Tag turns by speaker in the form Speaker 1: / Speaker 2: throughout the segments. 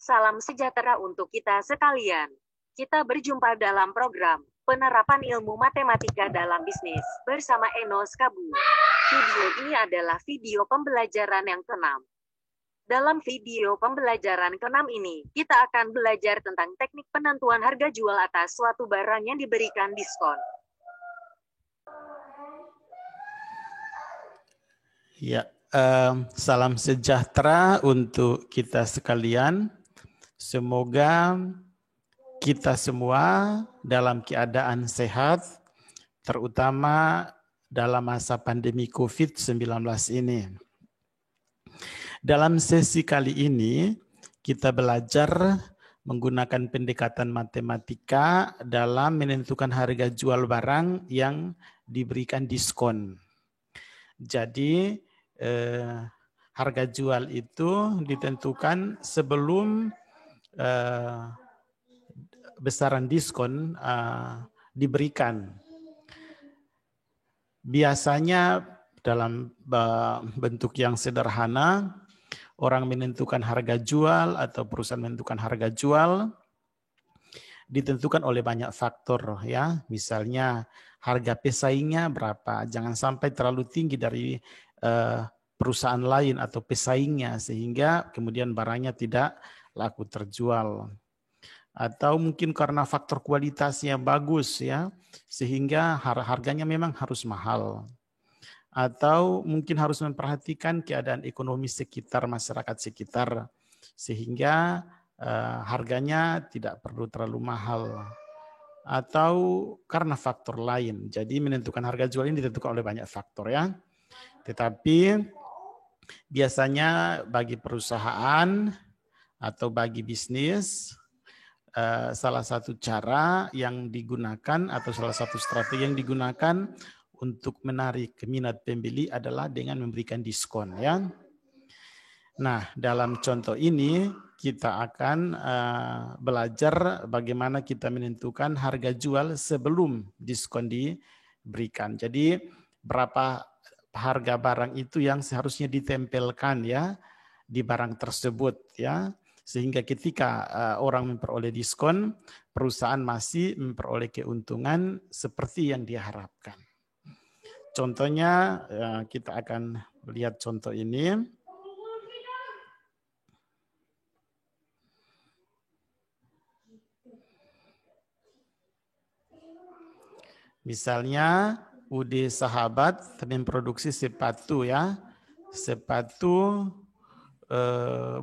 Speaker 1: Salam sejahtera untuk kita sekalian. Kita berjumpa dalam program Penerapan Ilmu Matematika dalam Bisnis bersama Enos Kabu. Video ini adalah video pembelajaran yang ke-6. Dalam video pembelajaran ke-6 ini, kita akan belajar tentang teknik penentuan harga jual atas suatu barang yang diberikan diskon.
Speaker 2: Ya, salam sejahtera untuk kita sekalian. Semoga kita semua dalam keadaan sehat, terutama dalam masa pandemi COVID-19 ini. Dalam sesi kali ini, kita belajar menggunakan pendekatan matematika dalam menentukan harga jual barang yang diberikan diskon. Jadi, harga jual itu ditentukan sebelum besaran diskon diberikan. Biasanya dalam bentuk yang sederhana, orang menentukan harga jual atau perusahaan menentukan harga jual ditentukan oleh banyak faktor, ya. Misalnya harga pesaingnya berapa, jangan sampai terlalu tinggi dari perusahaan lain atau pesaingnya sehingga kemudian barangnya tidak laku terjual. Atau mungkin karena faktor kualitasnya bagus, ya, sehingga harganya memang harus mahal. Atau mungkin harus memperhatikan keadaan ekonomi sekitar masyarakat sekitar sehingga harganya tidak perlu terlalu mahal. Atau karena faktor lain. Jadi menentukan harga jual ini ditentukan oleh banyak faktor, ya. Tetapi biasanya bagi perusahaan atau bagi bisnis, salah satu cara yang digunakan atau salah satu strategi yang digunakan untuk menarik minat pembeli adalah dengan memberikan diskon, ya. Nah, dalam contoh ini kita akan belajar bagaimana kita menentukan harga jual sebelum diskon diberikan. Jadi berapa harga barang itu yang seharusnya ditempelkan, ya, di barang tersebut, ya. Sehingga ketika orang memperoleh diskon, perusahaan masih memperoleh keuntungan seperti yang dia harapkan. Contohnya kita akan lihat contoh ini. Misalnya UD Sahabat memproduksi sepatu, ya, sepatu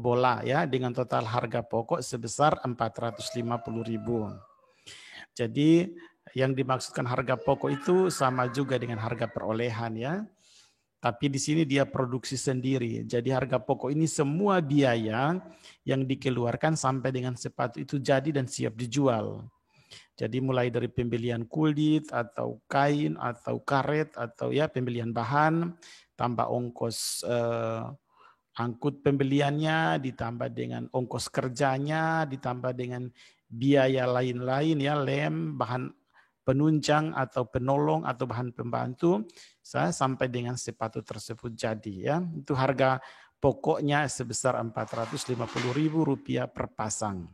Speaker 2: bola, ya, dengan total harga pokok sebesar 450.000. Jadi yang dimaksudkan harga pokok itu sama juga dengan harga perolehan, ya. Tapi di sini dia produksi sendiri. Jadi harga pokok ini semua biaya yang dikeluarkan sampai dengan sepatu itu jadi dan siap dijual. Jadi mulai dari pembelian kulit atau kain atau karet atau, ya, pembelian bahan, tambah ongkos angkut pembeliannya, ditambah dengan ongkos kerjanya, ditambah dengan biaya lain-lain, ya, lem, bahan penunjang atau penolong atau bahan pembantu, sampai dengan sepatu tersebut jadi, ya. Itu harga pokoknya sebesar Rp450.000 per pasang.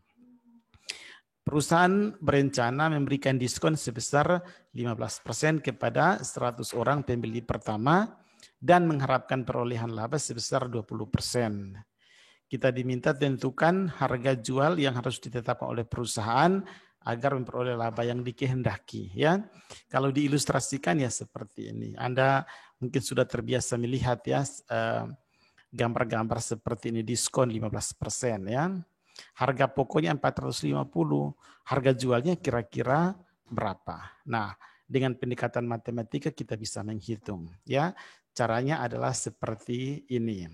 Speaker 2: Perusahaan berencana memberikan diskon sebesar 15% kepada 100 orang pembeli pertama dan mengharapkan perolehan laba sebesar 20%. Kita diminta tentukan harga jual yang harus ditetapkan oleh perusahaan agar memperoleh laba yang dikehendaki, ya. Kalau diilustrasikan ya seperti ini. Anda mungkin sudah terbiasa melihat, ya, gambar-gambar seperti ini, diskon 15%, ya. Harga pokoknya 450, harga jualnya kira-kira berapa. Nah, dengan pendekatan matematika kita bisa menghitung, ya. Caranya adalah seperti ini.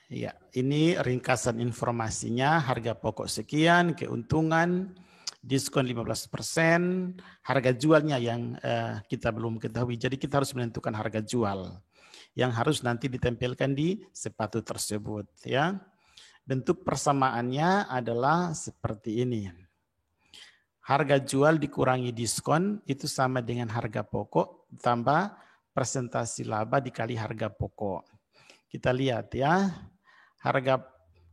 Speaker 2: Ya, ini ringkasan informasinya, harga pokok sekian, keuntungan, diskon 15%, harga jualnya yang kita belum ketahui. Jadi kita harus menentukan harga jual yang harus nanti ditempelkan di sepatu tersebut, ya. Bentuk persamaannya adalah seperti ini. Harga jual dikurangi diskon itu sama dengan harga pokok tambah presentasi laba dikali harga pokok. Kita lihat ya, harga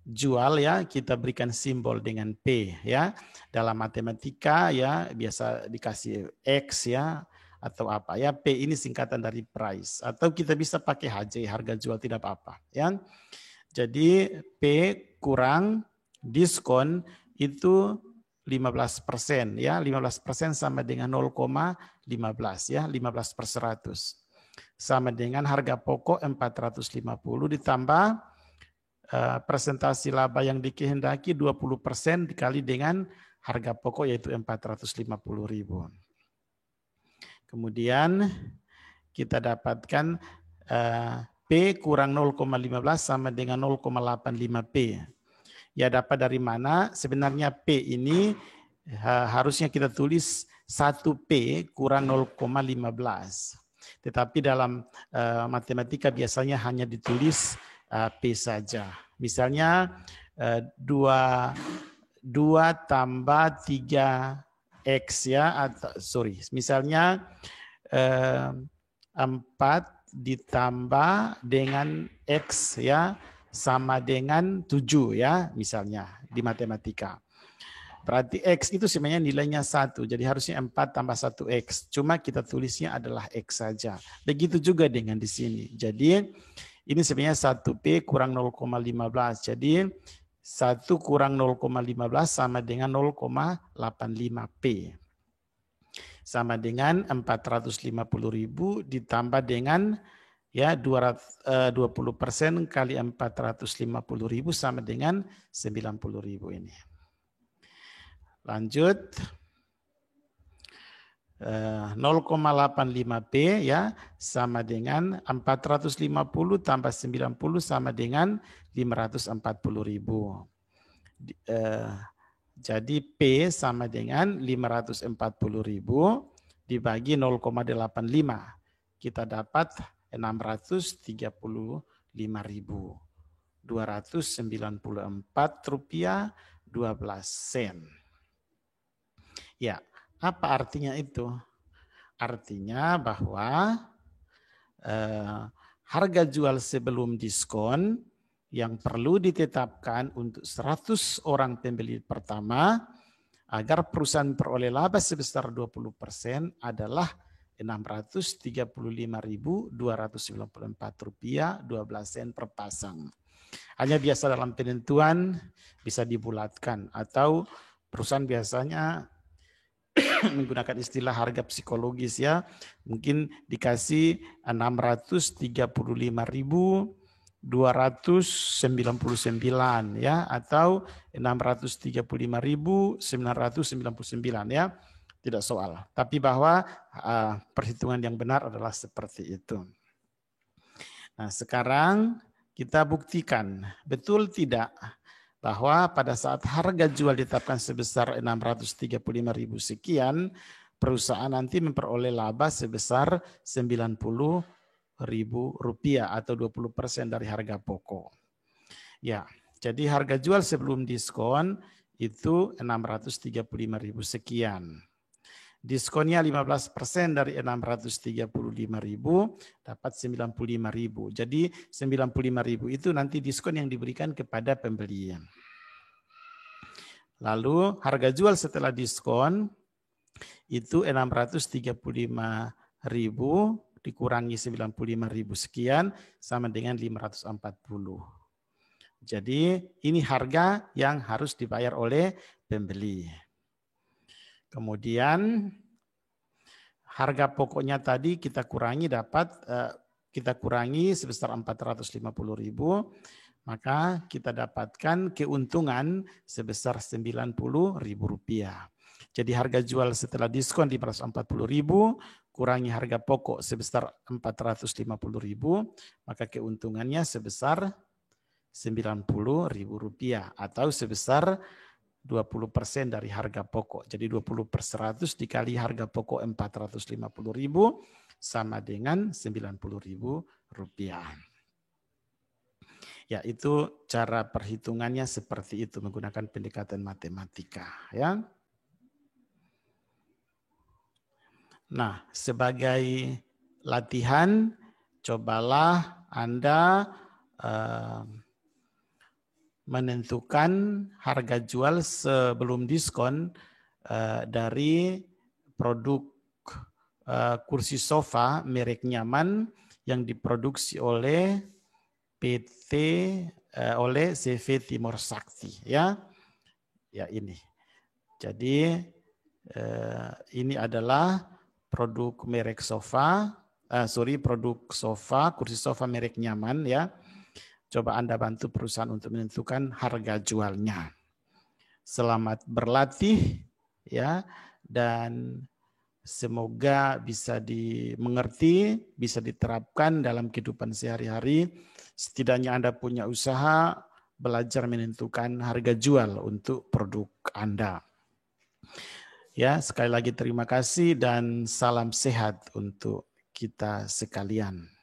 Speaker 2: jual ya kita berikan simbol dengan P ya. Dalam matematika ya biasa dikasih X ya atau apa ya. P ini singkatan dari price atau kita bisa pakai HJ, harga jual, tidak apa-apa ya. Jadi P kurang diskon itu 15% ya. 15% sama dengan 0,15 ya, 15 per 100. Sama dengan harga pokok 450 ditambah presentasi laba yang dikehendaki 20% dikali dengan harga pokok yaitu 450.000. Kemudian kita dapatkan P kurang 0,15 sama dengan 0,85P. Ya dapat dari mana? Sebenarnya P ini harusnya kita tulis 1P kurang 0,15. Tetapi dalam matematika biasanya hanya ditulis P saja. Misalnya 2 tambah 3X ya, atau sorry, misalnya 4 ditambah dengan X ya sama dengan 7 ya, misalnya di matematika. Berarti X itu sebenarnya nilainya 1, jadi harusnya 4 tambah 1X. Cuma kita tulisnya adalah X saja. Begitu juga dengan di sini. Jadi ini sebenarnya 1P kurang 0,15. Jadi 1 kurang 0,15 sama dengan 0,85P. Sama dengan 450.000 ditambah dengan ya 20% kali 450.000 sama dengan 90.000 ini. Lanjut 0,85P ya sama dengan 450 tambah 90 sama dengan 540.000. Jadi P sama dengan 540.000 dibagi 0,85. Kita dapat 635.294 rupiah 12 sen. Ya, apa artinya itu? Artinya bahwa harga jual sebelum diskon yang perlu ditetapkan untuk 100 orang pembeli pertama agar perusahaan peroleh laba sebesar 20% adalah Rp635.294 12 sen per pasang. Hanya biasa dalam penentuan bisa dibulatkan atau perusahaan biasanya menggunakan istilah harga psikologis ya, mungkin dikasih 635.299 ya atau 635.999 ya, tidak soal. Tapi bahwa perhitungan yang benar adalah seperti itu. Nah, sekarang kita buktikan betul tidak bahwa pada saat harga jual ditetapkan sebesar 635.000 sekian, perusahaan nanti memperoleh laba sebesar 90.000 rupiah atau 20% dari harga pokok. Ya, jadi harga jual sebelum diskon itu 635.000 sekian. Diskonnya 15% dari 635.000 dapat 95.000. Jadi 95.000 itu nanti diskon yang diberikan kepada pembeli. Lalu harga jual setelah diskon itu 635.000 dikurangi 95.000 sekian sama dengan 540. Jadi ini harga yang harus dibayar oleh pembeli. Kemudian harga pokoknya tadi kita kurangi sebesar 450.000, maka kita dapatkan keuntungan sebesar 90.000 rupiah. Jadi harga jual setelah diskon 540.000 kurangi harga pokok sebesar 450.000, maka keuntungannya sebesar 90.000 rupiah atau sebesar 20% dari harga pokok. Jadi 20 per 100 dikali harga pokok 450.000 sama dengan 90.000 rupiah. Ya, itu cara perhitungannya seperti itu menggunakan pendekatan matematika. Ya. Nah, sebagai latihan, cobalah Anda menentukan harga jual sebelum diskon dari produk kursi sofa merek Nyaman yang diproduksi oleh PT oleh CV Timor Sakti, ya. Ya, ini. Jadi ini adalah produk merek sofa, produk sofa, kursi sofa merek Nyaman, ya. Coba Anda bantu perusahaan untuk menentukan harga jualnya. Selamat berlatih, ya, dan semoga bisa dimengerti, bisa diterapkan dalam kehidupan sehari-hari. Setidaknya Anda punya usaha belajar menentukan harga jual untuk produk Anda. Ya, sekali lagi terima kasih dan salam sehat untuk kita sekalian.